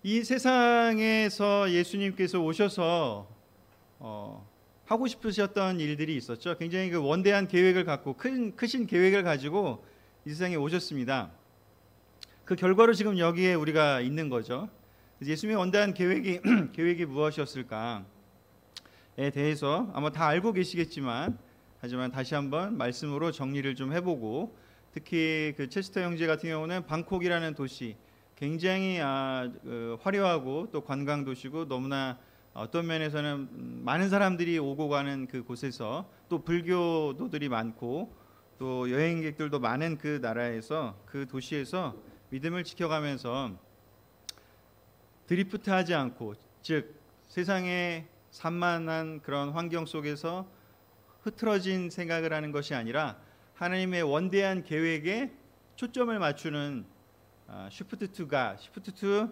이 세상에서 예수님께서 오셔서 하고 싶으셨던 일들이 있었죠. 굉장히 그 원대한 계획을 갖고 크신 계획을 가지고 이 세상에 오셨습니다. 그 결과로 지금 여기에 우리가 있는 거죠. 예수님의 원대한 계획이 계획이 무엇이었을까에 대해서 아마 다 알고 계시겠지만, 하지만 다시 한번 말씀으로 정리를 좀 해보고, 특히 그 체스터 형제 같은 경우는 방콕이라는 도시, 굉장히 화려하고 또 관광 도시고, 너무나 어떤 면에서는 많은 사람들이 오고 가는 그 곳에서, 또 불교도들이 많고 또 여행객들도 많은 그 나라에서, 그 도시에서 믿음을 지켜가면서 드리프트하지 않고, 즉 세상의 산만한 그런 환경 속에서 흐트러진 생각을 하는 것이 아니라 하나님의 원대한 계획에 초점을 맞추는 Shift to God, Shift to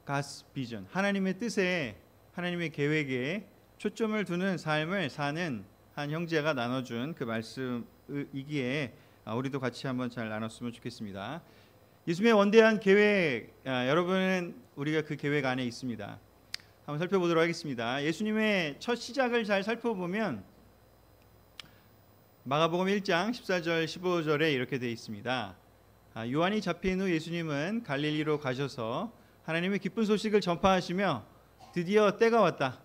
God's Vision, 하나님의 뜻에, 하나님의 계획에 초점을 두는 삶을 사는 한 형제가 나눠준 그 말씀이기에 우리도 같이 한번 잘 나눴으면 좋겠습니다. 예수님의 원대한 계획, 여러분은 우리가 그 계획 안에 있습니다. 한번 살펴보도록 하겠습니다. 예수님의 첫 시작을 잘 살펴보면 마가복음 1장 14절 15절에 이렇게 되어 있습니다. 요한이 잡힌 후 예수님은 갈릴리로 가셔서 하나님의 기쁜 소식을 전파하시며 드디어 때가 왔다,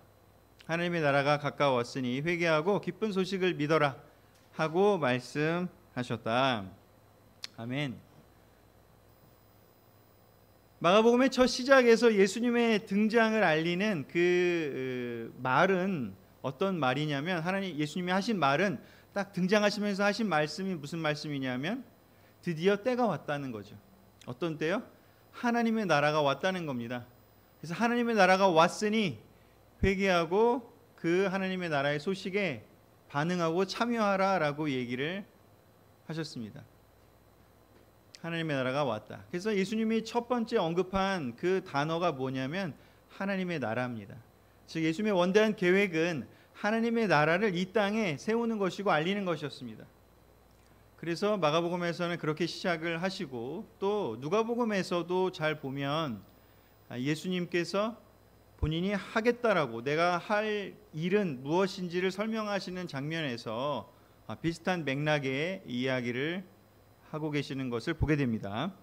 하나님의 나라가 가까웠으니 회개하고 기쁜 소식을 믿어라 하고 말씀하셨다. 아멘. 마가복음의 첫 시작에서 예수님의 등장을 알리는 그 말은 어떤 말이냐면, 예수님이 하신 말은, 딱 등장하시면서 하신 말씀이 무슨 말씀이냐면 드디어 때가 왔다는 거죠. 어떤 때요? 하나님의 나라가 왔다는 겁니다. 그래서 하나님의 나라가 왔으니 회개하고 그 하나님의 나라의 소식에 반응하고 참여하라라고 얘기를 하셨습니다. 하나님의 나라가 왔다. 그래서 예수님이 첫 번째 언급한 그 단어가 뭐냐면 하나님의 나라입니다. 즉 예수님의 원대한 계획은 하나님의 나라를 이 땅에 세우는 것이고 알리는 것이었습니다. 그래서 마가복음에서는 그렇게 시작을 하시고, 또 누가복음에서도 잘 보면 예수님께서 본인이 하겠다라고, 내가 할 일은 무엇인지를 설명하시는 장면에서 비슷한 맥락의 이야기를 하고 계시는 것을 보게 됩니다.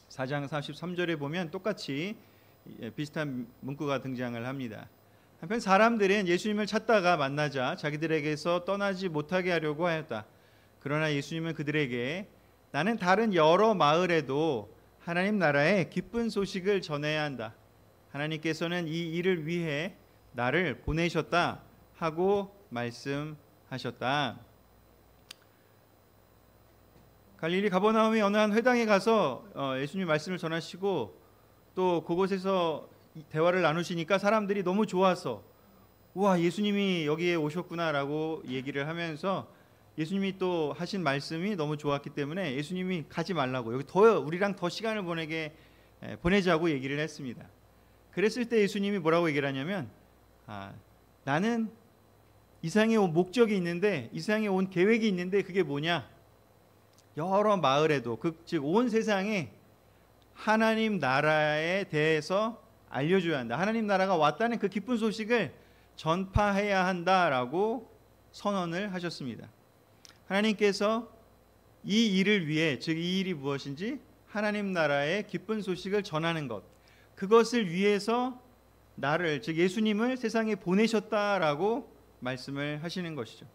4장 43절에 보면 똑같이 비슷한 문구가 등장을 합니다. 한편 사람들은 예수님을 찾다가 만나자 자기들에게서 떠나지 못하게 하려고 하였다. 그러나 예수님은 그들에게 나는 다른 여러 마을에도 하나님 나라의 기쁜 소식을 전해야 한다, 하나님께서는 이 일을 위해 나를 보내셨다 하고 말씀하셨다. 갈릴리 가버나움의 어느 한 회당에 가서 예수님 말씀을 전하시고, 또 그곳에서 대화를 나누시니까 사람들이 너무 좋아서, 우와, 예수님이 여기에 오셨구나라고 얘기를 하면서, 예수님이 또 하신 말씀이 너무 좋았기 때문에 예수님이 가지 말라고, 여기 더 우리랑 더 시간을 보내자고 얘기를 했습니다. 그랬을 때 예수님이 뭐라고 얘기를 하냐면, 나는 이 세상에 온 목적이 있는데, 이 세상에 온 계획이 있는데, 그게 뭐냐? 여러 마을에도, 즉 온 세상에 하나님 나라에 대해서 알려줘야 한다, 하나님 나라가 왔다는 그 기쁜 소식을 전파해야 한다라고 선언을 하셨습니다. 하나님께서 이 일을 위해, 즉 이 일이 무엇인지 하나님 나라의 기쁜 소식을 전하는 것, 그것을 위해서 나를, 즉 예수님을 세상에 보내셨다라고 말씀을 하시는 것이죠.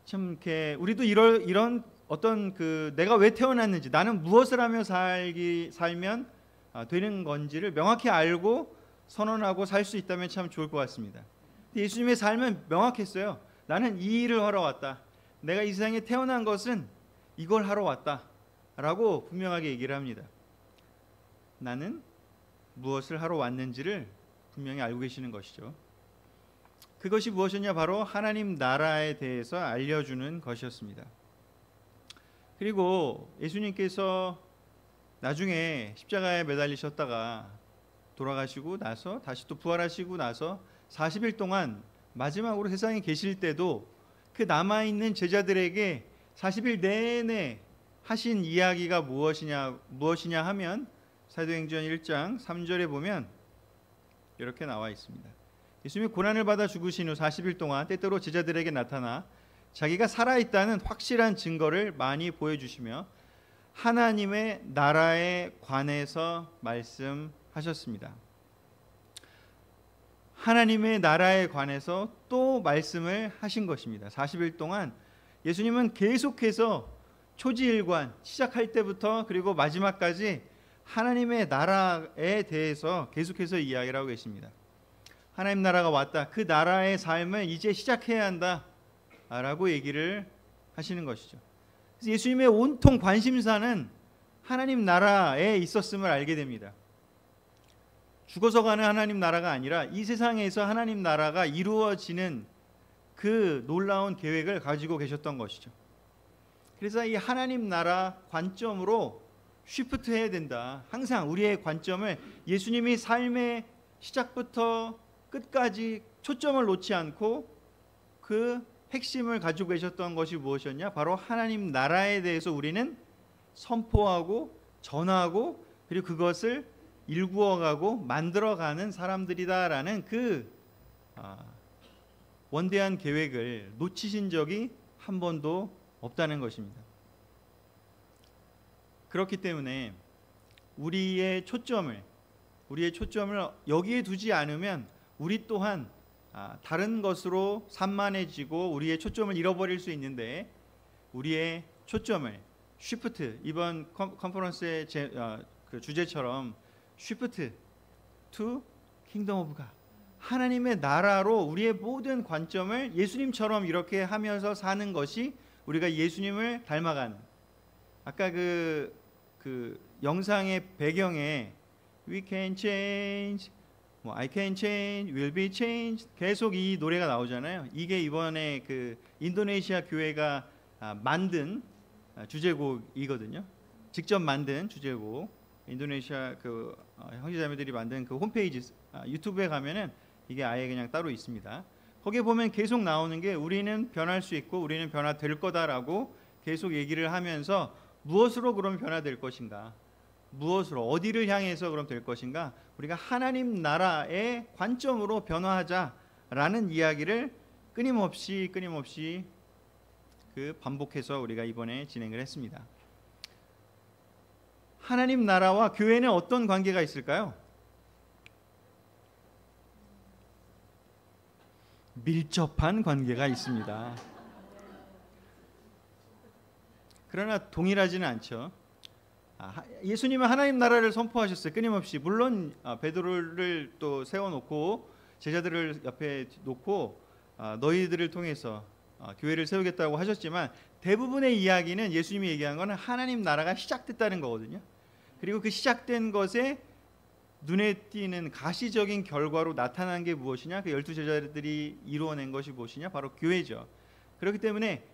참 이렇게 우리도 이런 어떤 내가 왜 태어났는지, 나는 무엇을 하며 살면 되는 건지를 명확히 알고 선언하고 살 수 있다면 참 좋을 것 같습니다. 예수님의 삶은 명확했어요. 나는 이 일을 하러 왔다, 내가 이 세상에 태어난 것은 이걸 하러 왔다 라고 분명하게 얘기를 합니다. 나는 무엇을 하러 왔는지를 분명히 알고 계시는 것이죠. 그것이 무엇이냐? 바로 하나님 나라에 대해서 알려주는 것이었습니다. 그리고 예수님께서 나중에 십자가에 매달리셨다가 돌아가시고 나서 다시 또 부활하시고 나서 40일 동안 마지막으로 세상에 계실 때도 그 남아있는 제자들에게 40일 내내 하신 이야기가 무엇이냐 하면 사도행전 1장 3절에 보면 이렇게 나와 있습니다. 예수님이 고난을 받아 죽으신 후 40일 동안 때때로 제자들에게 나타나 자기가 살아있다는 확실한 증거를 많이 보여주시며 하나님의 나라에 관해서 말씀하셨습니다. 하나님의 나라에 관해서 또 말씀을 하신 것입니다. 40일 동안 예수님은 계속해서 초지일관 시작할 때부터 그리고 마지막까지 하나님의 나라에 대해서 계속해서 이야기를 하고 계십니다. 하나님 나라가 왔다. 그 나라의 삶을 이제 시작해야 한다 라고 얘기를 하시는 것이죠. 그래서 예수님의 온통 관심사는 하나님 나라에 있었음을 알게 됩니다. 죽어서 가는 하나님 나라가 아니라 이 세상에서 하나님 나라가 이루어지는 그 놀라운 계획을 가지고 계셨던 것이죠. 그래서 이 하나님 나라 관점으로 쉬프트 해야 된다. 항상 우리의 관점을 예수님이 삶의 시작부터 끝까지 초점을 놓지 않고 그 핵심을 가지고 계셨던 것이 무엇이었냐? 바로 하나님 나라에 대해서 우리는 선포하고 전하고 그리고 그것을 일구어가고 만들어가는 사람들이다라는 그 원대한 계획을 놓치신 적이 한 번도 없다는 것입니다. 그렇기 때문에 우리의 초점을 여기에 두지 않으면 우리 또한 다른 것으로 산만해지고 우리의 초점을 잃어버릴 수 있는데 우리의 초점을 쉬프트, 이번 컨퍼런스의 그 주제처럼 쉬프트 to kingdom of God, 하나님의 나라로 우리의 모든 관점을 예수님처럼 이렇게 하면서 사는 것이 우리가 예수님을 닮아가는, 아까 그 영상의 배경에 We can change, I can change, will be changed, 계속 이 노래가 나오잖아요. 이게 이번에 그 인도네시아 교회가 만든 주제곡이거든요. 직접 만든 주제곡. 인도네시아 그 형제자매들이 만든 그 홈페이지 유튜브에 가면은 이게 아예 그냥 따로 있습니다. 거기에 보면 계속 나오는 게 우리는 변할 수 있고 우리는 변화될 거다라고 계속 얘기를 하면서 무엇으로 그럼 변화될 것인가? 무엇으로 어디를 향해서 그럼 될 것인가? 우리가 하나님 나라의 관점으로 변화하자라는 이야기를 끊임없이 그 반복해서 우리가 이번에 진행을 했습니다. 하나님 나라와 교회는 어떤 관계가 있을까요? 밀접한 관계가 있습니다. 그러나 동일하지는 않죠. 예수님은 하나님 나라를 선포하셨어요. 끊임없이. 물론 베드로를 또 세워놓고 제자들을 옆에 놓고 너희들을 통해서 교회를 세우겠다고 하셨지만 대부분의 이야기는 예수님이 얘기한 것은 하나님 나라가 시작됐다는 거거든요. 그리고 그 시작된 것에 눈에 띄는 가시적인 결과로 나타난 게 무엇이냐? 그 12 제자들이 이루어낸 것이 무엇이냐? 바로 교회죠. 그렇기 때문에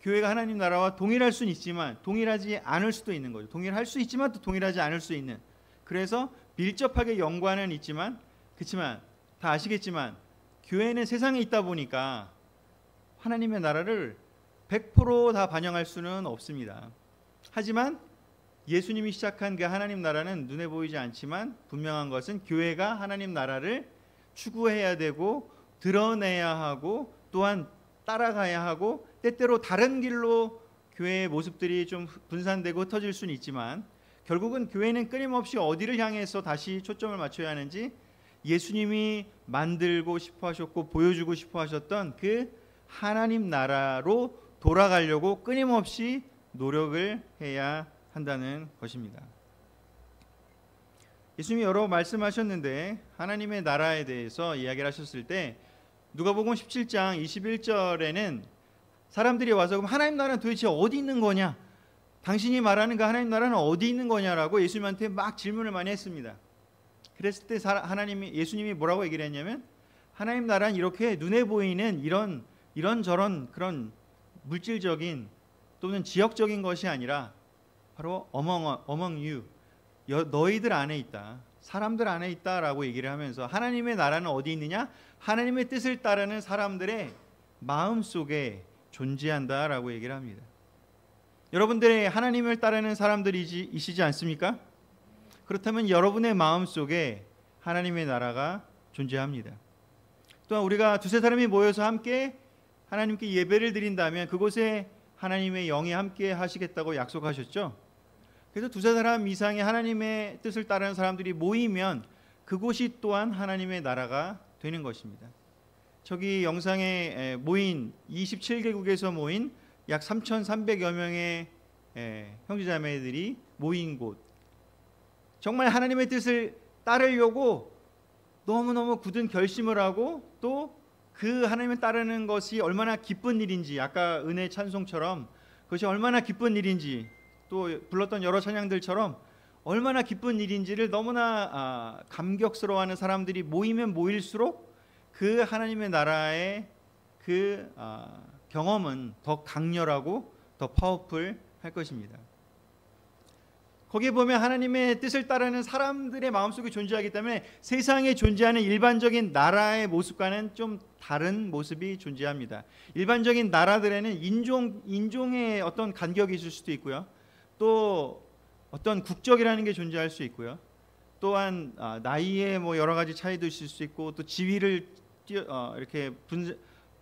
교회가 하나님 나라와 동일할 수는 있지만 동일하지 않을 수도 있는 거죠. 동일할 수 있지만 또 동일하지 않을 수 있는. 그래서 밀접하게 연관은 있지만 그렇지만 다 아시겠지만 교회는 세상에 있다 보니까 하나님의 나라를 100% 다 반영할 수는 없습니다. 하지만 예수님이 시작한 그 하나님 나라는 눈에 보이지 않지만 분명한 것은 교회가 하나님 나라를 추구해야 되고 드러내야 하고 또한 따라가야 하고 때때로 다른 길로 교회의 모습들이 좀 분산되고 흩어질 수는 있지만 결국은 교회는 끊임없이 어디를 향해서 다시 초점을 맞춰야 하는지 예수님이 만들고 싶어 하셨고 보여주고 싶어 하셨던 그 하나님 나라로 돌아가려고 끊임없이 노력을 해야 한다는 것입니다. 예수님이 여러 말씀하셨는데 하나님의 나라에 대해서 이야기를 하셨을 때 누가복음 17장 21절에는 사람들이 와서 그럼 하나님 나라는 도대체 어디 있는 거냐? 당신이 말하는 그 하나님 나라는 어디 있는 거냐라고 예수님한테 막 질문을 많이 했습니다. 그랬을 때 예수님이 뭐라고 얘기를 했냐면 하나님 나라는 이렇게 눈에 보이는 이런저런 그런 물질적인 또는 지역적인 것이 아니라 바로 among you, 너희들 안에 있다, 사람들 안에 있다라고 얘기를 하면서 하나님의 나라는 어디 있느냐? 하나님의 뜻을 따르는 사람들의 마음 속에 존재한다라고 얘기를 합니다. 여러분들의 하나님을 따르는 사람들이시지 않습니까? 그렇다면 여러분의 마음속에 하나님의 나라가 존재합니다. 또한 우리가 두세 사람이 모여서 함께 하나님께 예배를 드린다면 그곳에 하나님의 영이 함께 하시겠다고 약속하셨죠. 그래서 두세 사람 이상의 하나님의 뜻을 따르는 사람들이 모이면 그곳이 또한 하나님의 나라가 되는 것입니다. 저기 영상에 모인 27개국에서 모인 약 3,300여 명의 형제자매들이 모인 곳, 정말 하나님의 뜻을 따르려고 너무너무 굳은 결심을 하고 또 그 하나님을 따르는 것이 얼마나 기쁜 일인지, 아까 은혜 찬송처럼 그것이 얼마나 기쁜 일인지, 또 불렀던 여러 찬양들처럼 얼마나 기쁜 일인지를 너무나 감격스러워하는 사람들이 모이면 모일수록 그 하나님의 나라의 그 경험은 더 강렬하고 더 파워풀할 것입니다. 거기에 보면 하나님의 뜻을 따르는 사람들의 마음속에 존재하기 때문에 세상에 존재하는 일반적인 나라의 모습과는 좀 다른 모습이 존재합니다. 일반적인 나라들에는 인종의 어떤 간격이 있을 수도 있고요. 또 어떤 국적이라는 게 존재할 수 있고요. 또한 나이에 뭐 여러 가지 차이도 있을 수 있고, 또 지위를 이렇게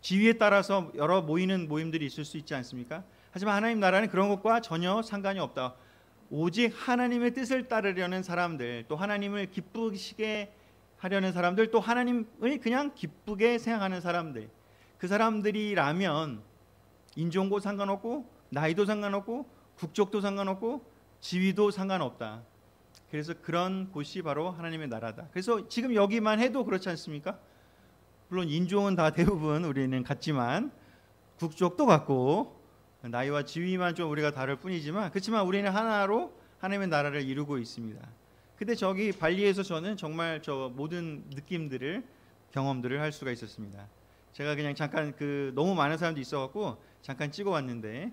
지위에 따라서 여러 모임들이 있을 수 있지 않습니까? 하지만 하나님 나라는 그런 것과 전혀 상관이 없다. 오직 하나님의 뜻을 따르려는 사람들, 또 하나님을 기쁘시게 하려는 사람들, 또 하나님을 그냥 기쁘게 생각하는 사람들, 그 사람들이라면 인종고 상관없고 나이도 상관없고 국적도 상관없고 지위도 상관없다. 그래서 그런 곳이 바로 하나님의 나라다. 그래서 지금 여기만 해도 그렇지 않습니까? 물론 인종은 다 대부분 우리는 같지만, 국적도 같고 나이와 지위만 좀 우리가 다를 뿐이지만, 그렇지만 우리는 하나로 하나님의 나라를 이루고 있습니다. 근데 저기 발리에서 저는 정말 저 모든 느낌들을, 경험들을 할 수가 있었습니다. 제가 그냥 잠깐 너무 많은 사람들이 있어갖고 잠깐 찍어왔는데,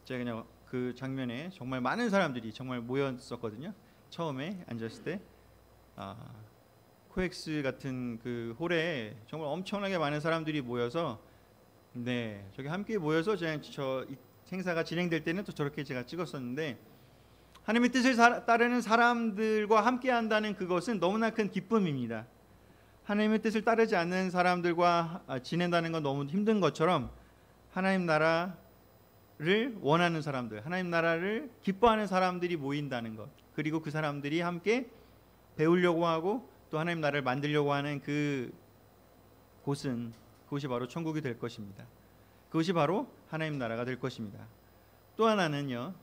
제가 그냥 그 장면에 정말 많은 사람들이 정말 모였었거든요. 처음에 앉았을 때 코엑스 같은 그 홀에 정말 엄청나게 많은 사람들이 모여서, 저기 함께 모여서 저 행사가 진행될 때는 또 저렇게 제가 찍었었는데, 하나님의 뜻을 따르는 사람들과 함께 한다는 그것은 너무나 큰 기쁨입니다. 하나님의 뜻을 따르지 않는 사람들과 지낸다는 건 너무 힘든 것처럼, 하나님 나라를 원하는 사람들, 하나님 나라를 기뻐하는 사람들이 모인다는 것, 그리고 그 사람들이 함께 배우려고 하고 또 하나님 나라를 만들려고 하는 그곳이 바로 천국이 될 것입니다. 그것이 바로 하나님 나라가 될 것입니다. 또 하나는요,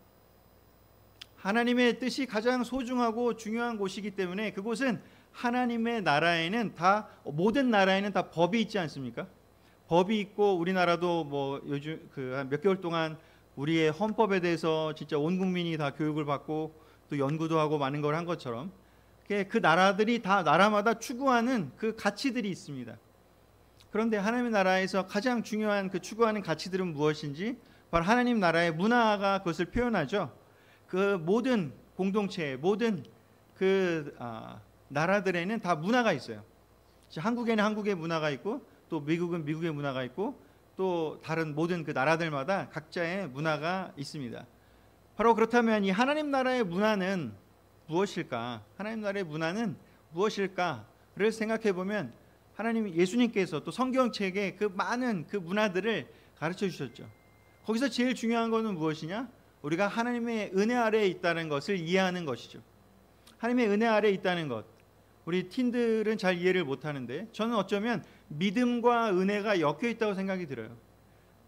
하나님의 뜻이 가장 소중하고 중요한 곳이기 때문에 그곳은 하나님의 나라에는 모든 나라에는 다 법이 있지 않습니까? 법이 있고, 우리나라도 뭐 요즘 한 몇 개월 동안 우리의 헌법에 대해서 진짜 온 국민이 다 교육을 받고 또 연구도 하고 많은 걸 한 것처럼, 그 나라들이 다 나라마다 추구하는 그 가치들이 있습니다. 그런데 하나님의 나라에서 가장 중요한 그 추구하는 가치들은 무엇인지, 바로 하나님 나라의 문화가 그것을 표현하죠. 그 모든 공동체, 모든 나라들에는 다 문화가 있어요. 한국에는 한국의 문화가 있고, 또 미국은 미국의 문화가 있고, 또 다른 모든 그 나라들마다 각자의 문화가 있습니다. 바로 그렇다면 이 하나님 나라의 문화는 무엇일까? 하나님 나라의 문화는 무엇일까를 생각해 보면, 예수님께서 또 성경책에 그 많은 그 문화들을 가르쳐 주셨죠. 거기서 제일 중요한 것은 무엇이냐? 우리가 하나님의 은혜 아래에 있다는 것을 이해하는 것이죠. 하나님의 은혜 아래에 있다는 것, 우리 틴들은 잘 이해를 못하는데, 저는 어쩌면 믿음과 은혜가 엮여 있다고 생각이 들어요.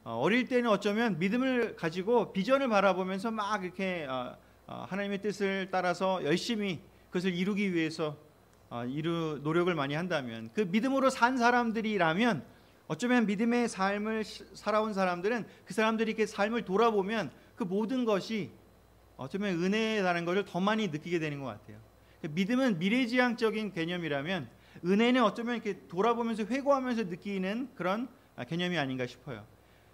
어릴 때는 어쩌면 믿음을 가지고 비전을 바라보면서 막 이렇게 하나님의 뜻을 따라서 열심히 그것을 이루기 위해서 노력을 많이 한다면, 그 믿음으로 산 사람들이라면, 어쩌면 믿음의 삶을 살아온 사람들은 그 사람들이 이렇게 삶을 돌아보면 그 모든 것이 어쩌면 은혜라는 것을 더 많이 느끼게 되는 것 같아요. 믿음은 미래지향적인 개념이라면, 은혜는 어쩌면 이렇게 돌아보면서 회고하면서 느끼는 그런 개념이 아닌가 싶어요.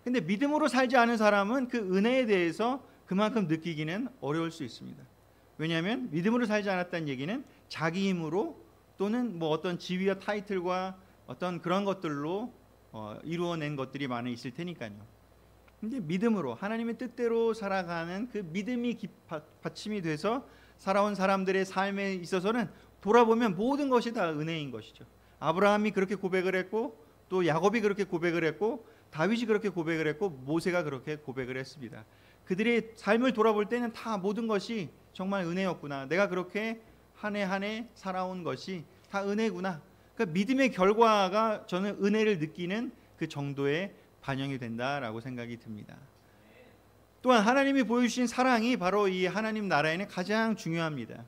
근데 믿음으로 살지 않은 사람은 그 은혜에 대해서 그만큼 느끼기는 어려울 수 있습니다. 왜냐하면 믿음으로 살지 않았다는 얘기는 자기 힘으로, 또는 뭐 어떤 지위와 타이틀과 어떤 그런 것들로 이루어낸 것들이 많이 있을 테니까요. 근데 믿음으로 하나님의 뜻대로 살아가는 그 믿음이 받침이 돼서 살아온 사람들의 삶에 있어서는 돌아보면 모든 것이 다 은혜인 것이죠. 아브라함이 그렇게 고백을 했고, 또 야곱이 그렇게 고백을 했고, 다윗이 그렇게 고백을 했고, 모세가 그렇게 고백을 했습니다. 그들의 삶을 돌아볼 때는 다 모든 것이 정말 은혜였구나. 내가 그렇게 한 해 한 해 살아온 것이 다 은혜구나. 그러니까 믿음의 결과가 저는 은혜를 느끼는 그 정도의 반영이 된다라고 생각이 듭니다. 또한 하나님이 보여주신 사랑이 바로 이 하나님 나라에는 가장 중요합니다.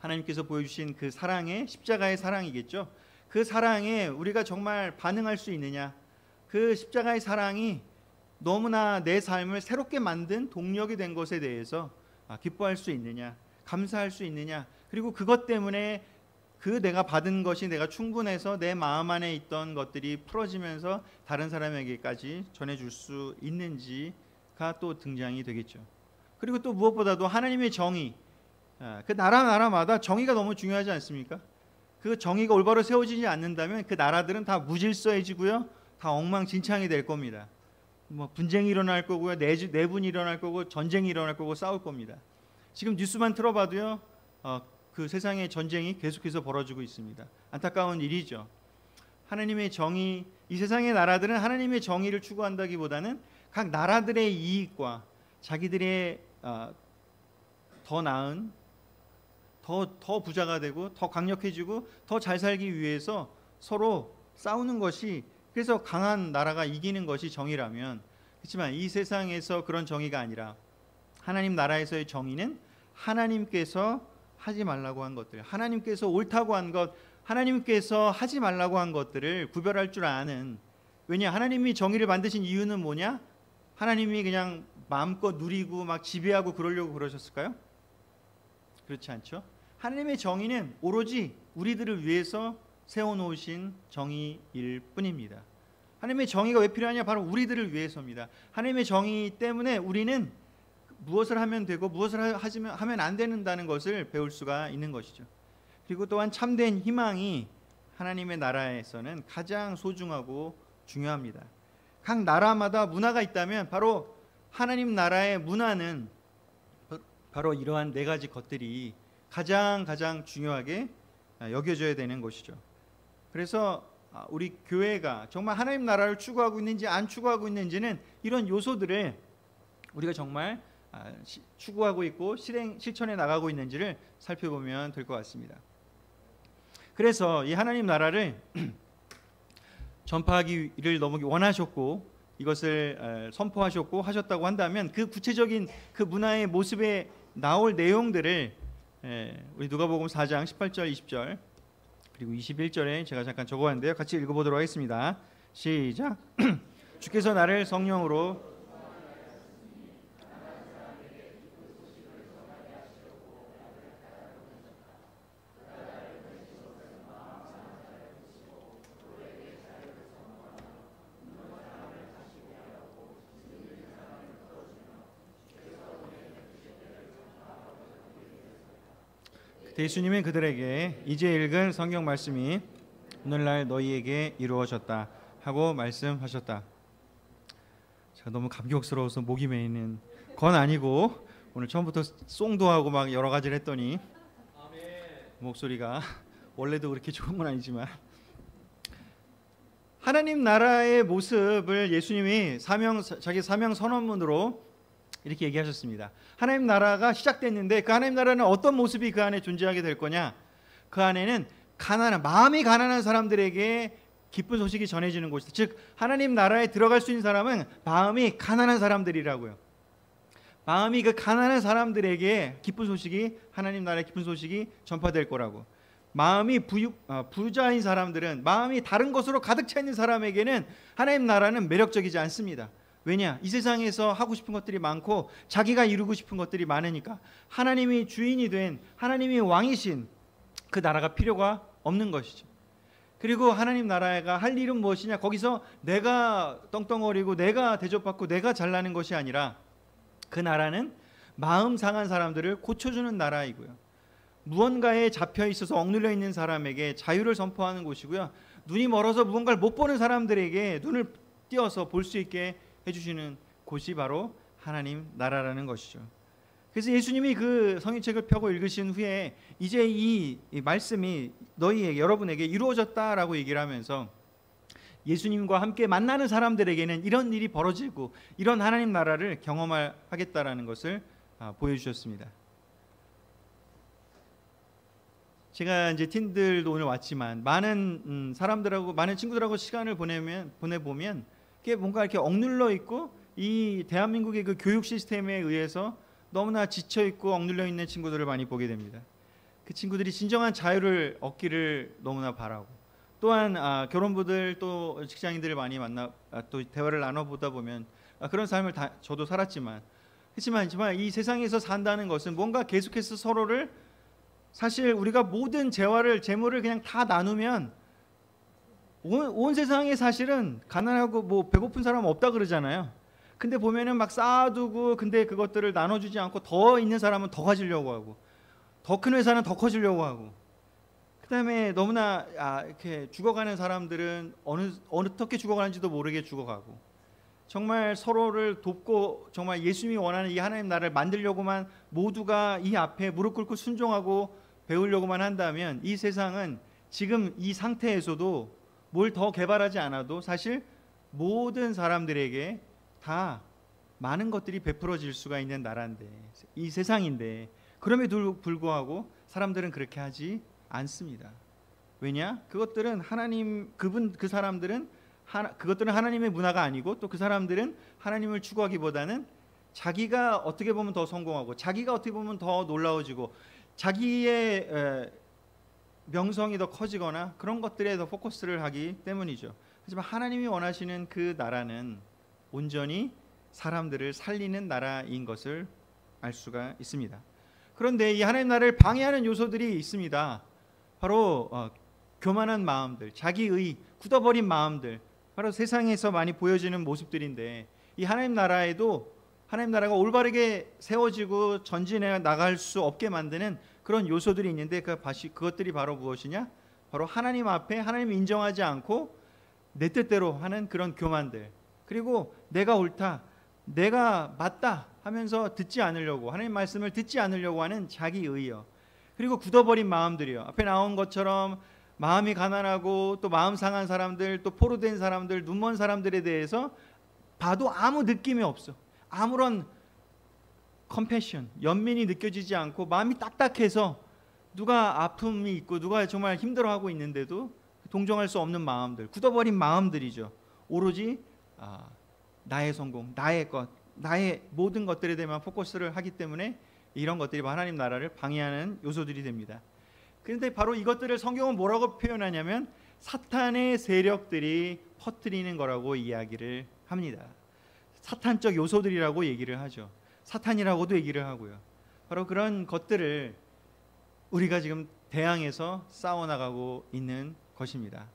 하나님께서 보여주신 그 사랑의 십자가의 사랑이겠죠. 그 사랑에 우리가 정말 반응할 수 있느냐, 그 십자가의 사랑이 너무나 내 삶을 새롭게 만든 동력이 된 것에 대해서 기뻐할 수 있느냐, 감사할 수 있느냐, 그리고 그것 때문에 그 내가 받은 것이 내가 충분해서 내 마음 안에 있던 것들이 풀어지면서 다른 사람에게까지 전해줄 수 있는지가 또 등장이 되겠죠. 그리고 또 무엇보다도 하나님의 정의, 그 나라마다 정의가 너무 중요하지 않습니까? 그 정의가 올바로 세워지지 않는다면 그 나라들은 다 무질서해지고요, 다 엉망진창이 될 겁니다. 뭐 분쟁이 일어날 거고요, 내분이 일어날 거고, 전쟁이 일어날 거고, 싸울 겁니다. 지금 뉴스만 틀어봐도요, 그 세상의 전쟁이 계속해서 벌어지고 있습니다. 안타까운 일이죠. 하나님의 정의, 이 세상의 나라들은 하나님의 정의를 추구한다기보다는 각 나라들의 이익과 자기들의 더 나은, 더 부자가 되고 더 강력해지고 더 잘 살기 위해서 서로 싸우는 것이, 그래서 강한 나라가 이기는 것이 정의라면, 그렇지만 이 세상에서 그런 정의가 아니라 하나님 나라에서의 정의는 하나님께서 하지 말라고 한 것들, 하나님께서 옳다고 한 것, 하나님께서 하지 말라고 한 것들을 구별할 줄 아는, 왜냐, 하나님이 정의를 만드신 이유는 뭐냐? 하나님이 그냥 마음껏 누리고 막 지배하고 그러려고 그러셨을까요? 그렇지 않죠. 하나님의 정의는 오로지 우리들을 위해서 세워놓으신 정의일 뿐입니다. 하나님의 정의가 왜 필요하냐? 바로 우리들을 위해서입니다. 하나님의 정의 때문에 우리는 무엇을 하면 되고 무엇을 하면 안 된다는 것을 배울 수가 있는 것이죠. 그리고 또한 참된 희망이 하나님의 나라에서는 가장 소중하고 중요합니다. 각 나라마다 문화가 있다면 바로 하나님 나라의 문화는 바로 이러한 네 가지 것들이 가장 중요하게 여겨져야 되는 것이죠. 그래서 우리 교회가 정말 하나님 나라를 추구하고 있는지 안 추구하고 있는지는 이런 요소들을 우리가 정말 추구하고 있고 실천해 나가고 있는지를 살펴보면 될 것 같습니다. 그래서 이 하나님 나라를 전파하기를 너무 원하셨고 이것을 선포하셨고 하셨다고 한다면 그 구체적인 그 문화의 모습에 나올 내용들을 우리 누가복음 4장 18절 20절 그리고 21절에 제가 잠깐 적어왔는데요. 같이 읽어보도록 하겠습니다. 시작. 주께서 나를 성령으로 예수님은 그들에게 이제 읽은 성경 말씀이 오늘날 너희에게 이루어졌다 하고 말씀하셨다. 제가 너무 감격스러워서 목이 메이는 건 아니고 오늘 처음부터 송도 하고 막 여러 가지를 했더니 목소리가 원래도 그렇게 좋은 건 아니지만, 하나님 나라의 모습을 예수님이 자기 사명 선언문으로 이렇게 얘기하셨습니다. 하나님 나라가 시작됐는데 그 하나님 나라는 어떤 모습이 그 안에 존재하게 될 거냐? 그 안에는 마음이 가난한 사람들에게 기쁜 소식이 전해지는 곳이다. 즉 하나님 나라에 들어갈 수 있는 사람은 마음이 가난한 사람들이라고요. 마음이 그 가난한 사람들에게 기쁜 소식이, 하나님 나라의 기쁜 소식이 전파될 거라고. 마음이 부자인 사람들은, 마음이 다른 것으로 가득 차 있는 사람에게는 하나님 나라는 매력적이지 않습니다. 왜냐? 이 세상에서 하고 싶은 것들이 많고 자기가 이루고 싶은 것들이 많으니까 하나님이 주인이 된, 하나님이 왕이신 그 나라가 필요가 없는 것이죠. 그리고 하나님 나라가 할 일은 무엇이냐? 거기서 내가 떵떵거리고 내가 대접받고 내가 잘나는 것이 아니라 그 나라는 마음 상한 사람들을 고쳐주는 나라이고요, 무언가에 잡혀 있어서 억눌려 있는 사람에게 자유를 선포하는 곳이고요, 눈이 멀어서 무언가를 못 보는 사람들에게 눈을 띄어서 볼 수 있게 해주시는 곳이 바로 하나님 나라라는 것이죠. 그래서 예수님이 그 성경책을 펴고 읽으신 후에 이제 이 말씀이 너희에게, 여러분에게 이루어졌다라고 얘기를 하면서 예수님과 함께 만나는 사람들에게는 이런 일이 벌어지고 이런 하나님 나라를 경험하겠다라는 것을 보여주셨습니다. 제가 이제 팀들도 오늘 왔지만 많은 사람들하고, 많은 친구들하고 시간을 보내보면 이게 뭔가 이렇게 억눌러 있고 이 대한민국의 그 교육 시스템에 의해서 너무나 지쳐 있고 억눌려 있는 친구들을 많이 보게 됩니다. 그 친구들이 진정한 자유를 얻기를 너무나 바라고, 또한 결혼부들 또 직장인들을 많이 만나 또 대화를 나눠보다 보면 그런 삶을 저도 살았지만, 그렇지만 정말 이 세상에서 산다는 것은 뭔가 계속해서 서로를, 사실 우리가 모든 재물을 그냥 다 나누면 온 세상에 사실은 가난하고 뭐 배고픈 사람 없다 그러잖아요. 근데 보면은 막 쌓아두고, 근데 그것들을 나눠주지 않고 더 있는 사람은 더 가지려고 하고, 더 큰 회사는 더 커지려고 하고, 그다음에 너무나 이렇게 죽어가는 사람들은 어떻게 죽어가는지도 모르게 죽어가고, 정말 서로를 돕고 정말 예수님이 원하는 이 하나님 나라를 만들려고만 모두가 이 앞에 무릎 꿇고 순종하고 배우려고만 한다면, 이 세상은 지금 이 상태에서도 뭘 더 개발하지 않아도 사실 모든 사람들에게 다 많은 것들이 베풀어질 수가 있는 나라인데, 이 세상인데, 그럼에도 불구하고 사람들은 그렇게 하지 않습니다. 왜냐? 그것들은 그것들은 하나님의 문화가 아니고, 또 그 사람들은 하나님을 추구하기보다는 자기가 어떻게 보면 더 성공하고, 자기가 어떻게 보면 더 놀라워지고, 자기의 명성이 더 커지거나 그런 것들에 더 포커스를 하기 때문이죠. 하지만 하나님이 원하시는 그 나라는 온전히 사람들을 살리는 나라인 것을 알 수가 있습니다. 그런데 이 하나님 나라를 방해하는 요소들이 있습니다. 바로 교만한 마음들, 자기의 굳어버린 마음들, 바로 세상에서 많이 보여지는 모습들인데, 이 하나님 나라가 올바르게 세워지고 전진해 나갈 수 없게 만드는 그런 요소들이 있는데, 그것들이 바로 무엇이냐? 바로 하나님 앞에 하나님을 인정하지 않고 내 뜻대로 하는 그런 교만들, 그리고 내가 옳다, 내가 맞다 하면서 듣지 않으려고, 하나님 말씀을 듣지 않으려고 하는 자기의요. 그리고 굳어버린 마음들이요. 앞에 나온 것처럼 마음이 가난하고 또 마음 상한 사람들, 또 포로된 사람들, 눈먼 사람들에 대해서 봐도 아무 느낌이 없어. 아무런 컴패션, 연민이 느껴지지 않고, 마음이 딱딱해서 누가 아픔이 있고 누가 정말 힘들어하고 있는데도 동정할 수 없는 마음들, 굳어버린 마음들이죠. 오로지 나의 성공, 나의 것, 나의 모든 것들에 대한 포커스를 하기 때문에 이런 것들이 하나님 나라를 방해하는 요소들이 됩니다. 그런데 바로 이것들을 성경은 뭐라고 표현하냐면 사탄의 세력들이 퍼뜨리는 거라고 이야기를 합니다. 사탄적 요소들이라고 얘기를 하죠. 사탄이라고도 얘기를 하고요. 바로 그런 것들을 우리가 지금 대항해서 싸워나가고 있는 것입니다.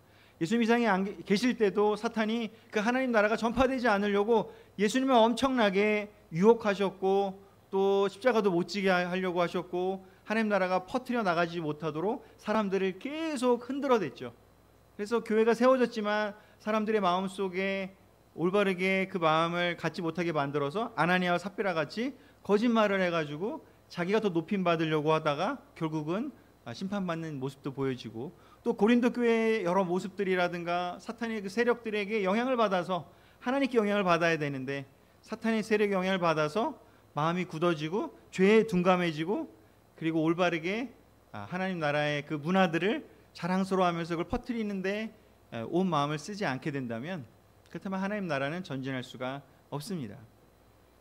예수님 이 세상에 계실 때도 사탄이 그 하나님 나라가 전파되지 않으려고 예수님을 엄청나게 유혹하셨고, 또 십자가도 못 지게 하려고 하셨고, 하나님 나라가 퍼뜨려 나가지 못하도록 사람들을 계속 흔들어댔죠. 그래서 교회가 세워졌지만 사람들의 마음속에 올바르게 그 마음을 갖지 못하게 만들어서 아나니아와 삽비라 같이 거짓말을 해가지고 자기가 더 높임 받으려고 하다가 결국은 심판받는 모습도 보여지고, 또 고린도 교회의 여러 모습들이라든가 사탄의 그 세력들에게 영향을 받아서, 하나님께 영향을 받아야 되는데 사탄의 세력에 영향을 받아서 마음이 굳어지고 죄에 둔감해지고, 그리고 올바르게 하나님 나라의 그 문화들을 자랑스러워하면서 그걸 퍼뜨리는데 온 마음을 쓰지 않게 된다면, 그렇다면 하나님 나라는 전진할 수가 없습니다.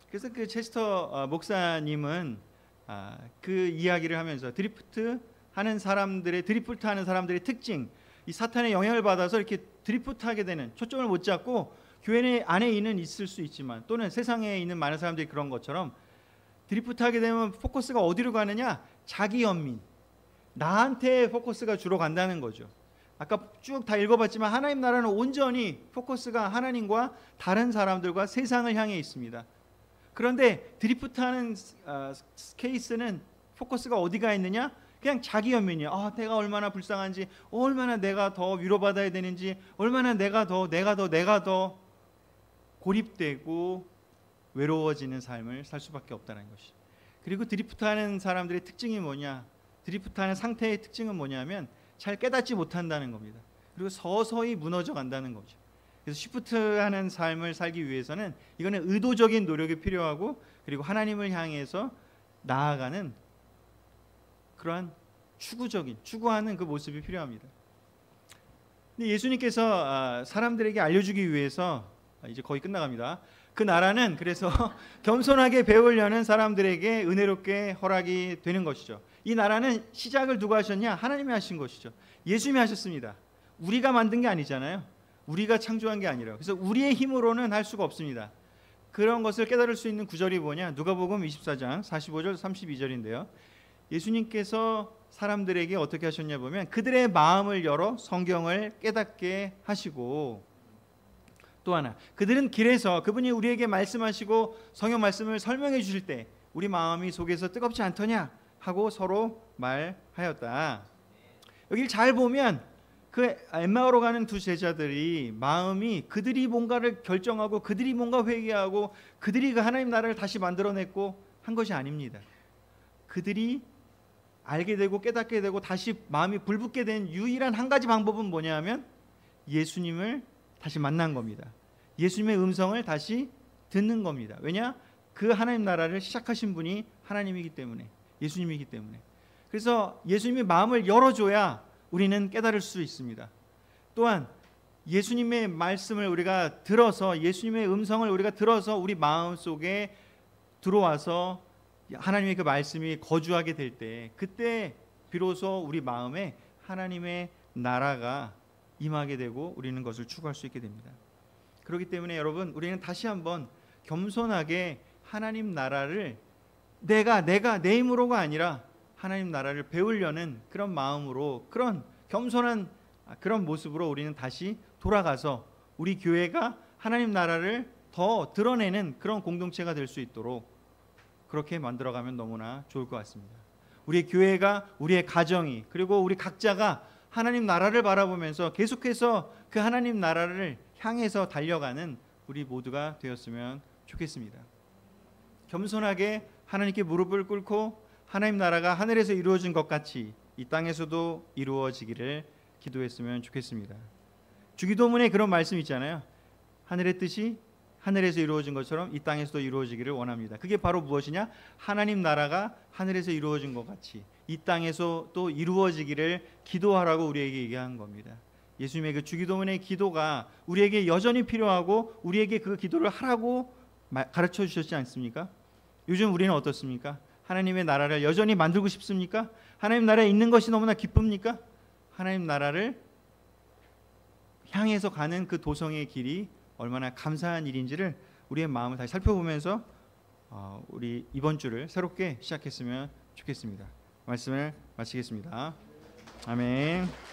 그래서 그 체스터 목사님은 그 이야기를 하면서 드리프트 하는 사람들의 특징, 이 사탄의 영향을 받아서 이렇게 드리프트하게 되는, 초점을 못 잡고 교회 안에 있을 수 있지만, 또는 세상에 있는 많은 사람들이 그런 것처럼 드리프트하게 되면 포커스가 어디로 가느냐? 자기 연민, 나한테 포커스가 주로 간다는 거죠. 아까 쭉 다 읽어봤지만 하나님 나라는 온전히 포커스가 하나님과 다른 사람들과 세상을 향해 있습니다. 그런데 드리프트하는 케이스는 포커스가 어디가 있느냐? 그냥 자기 연민이야. 내가 얼마나 불쌍한지, 얼마나 내가 더 위로받아야 되는지, 얼마나 내가 더 고립되고 외로워지는 삶을 살 수밖에 없다는 것이. 그리고 드리프트하는 사람들의 특징이 뭐냐? 드리프트하는 상태의 특징은 뭐냐면 잘 깨닫지 못한다는 겁니다. 그리고 서서히 무너져 간다는 거죠. 그래서 쉬프트하는 삶을 살기 위해서는 이거는 의도적인 노력이 필요하고, 그리고 하나님을 향해서 나아가는 그러한 추구하는 그 모습이 필요합니다. 근데 예수님께서 사람들에게 알려주기 위해서, 이제 거의 끝나갑니다. 그 나라는 그래서 겸손하게 배우려는 사람들에게 은혜롭게 허락이 되는 것이죠. 이 나라는 시작을 누가 하셨냐? 하나님이 하신 것이죠. 예수님이 하셨습니다. 우리가 만든 게 아니잖아요. 우리가 창조한 게 아니라. 그래서 우리의 힘으로는 할 수가 없습니다. 그런 것을 깨달을 수 있는 구절이 뭐냐? 누가복음 24장 45절 32절인데요. 예수님께서 사람들에게 어떻게 하셨냐 보면 그들의 마음을 열어 성경을 깨닫게 하시고, 또 하나, 그들은 길에서 그분이 우리에게 말씀하시고 성경 말씀을 설명해 주실 때 우리 마음이 속에서 뜨겁지 않더냐 하고 서로 말하였다. 여기를 잘 보면 그 엠마오로 가는 두 제자들이 마음이, 그들이 뭔가를 결정하고 그들이 뭔가 회개하고 그들이 그 하나님 나라를 다시 만들어냈고 한 것이 아닙니다. 그들이 알게 되고 깨닫게 되고 다시 마음이 불붙게 된 유일한 한 가지 방법은 뭐냐면 예수님을 다시 만난 겁니다. 예수님의 음성을 다시 듣는 겁니다. 왜냐? 그 하나님 나라를 시작하신 분이 하나님이기 때문에, 예수님이기 때문에. 그래서 예수님이 마음을 열어줘야 우리는 깨달을 수 있습니다. 또한 예수님의 말씀을 우리가 들어서, 예수님의 음성을 우리가 들어서 우리 마음 속에 들어와서 하나님의 그 말씀이 거주하게 될 때, 그때 비로소 우리 마음에 하나님의 나라가 임하게 되고 우리는 그것을 추구할 수 있게 됩니다. 그렇기 때문에 여러분, 우리는 다시 한번 겸손하게 하나님 나라를 내가 내 힘으로가 아니라 하나님 나라를 배우려는 그런 마음으로, 그런 겸손한 그런 모습으로 우리는 다시 돌아가서 우리 교회가 하나님 나라를 더 드러내는 그런 공동체가 될 수 있도록 그렇게 만들어가면 너무나 좋을 것 같습니다. 우리의 교회가, 우리의 가정이, 그리고 우리 각자가 하나님 나라를 바라보면서 계속해서 그 하나님 나라를 향해서 달려가는 우리 모두가 되었으면 좋겠습니다. 겸손하게 하나님께 무릎을 꿇고 하나님 나라가 하늘에서 이루어진 것 같이 이 땅에서도 이루어지기를 기도했으면 좋겠습니다. 주기도문에 그런 말씀 있잖아요. 하늘의 뜻이 하늘에서 이루어진 것처럼 이 땅에서도 이루어지기를 원합니다. 그게 바로 무엇이냐? 하나님 나라가 하늘에서 이루어진 것 같이 이 땅에서 또 이루어지기를 기도하라고 우리에게 얘기한 겁니다. 예수님의 그 주기도문의 기도가 우리에게 여전히 필요하고 우리에게 그 기도를 하라고 가르쳐 주셨지 않습니까? 요즘 우리는 어떻습니까? 하나님의 나라를 여전히 만들고 싶습니까? 하나님 나라에 있는 것이 너무나 기쁩니까? 하나님 나라를 향해서 가는 그 도성의 길이 얼마나 감사한 일인지를 우리의 마음을 다시 살펴보면서 우리 이번 주를 새롭게 시작했으면 좋겠습니다. 말씀을 마치겠습니다. 아멘.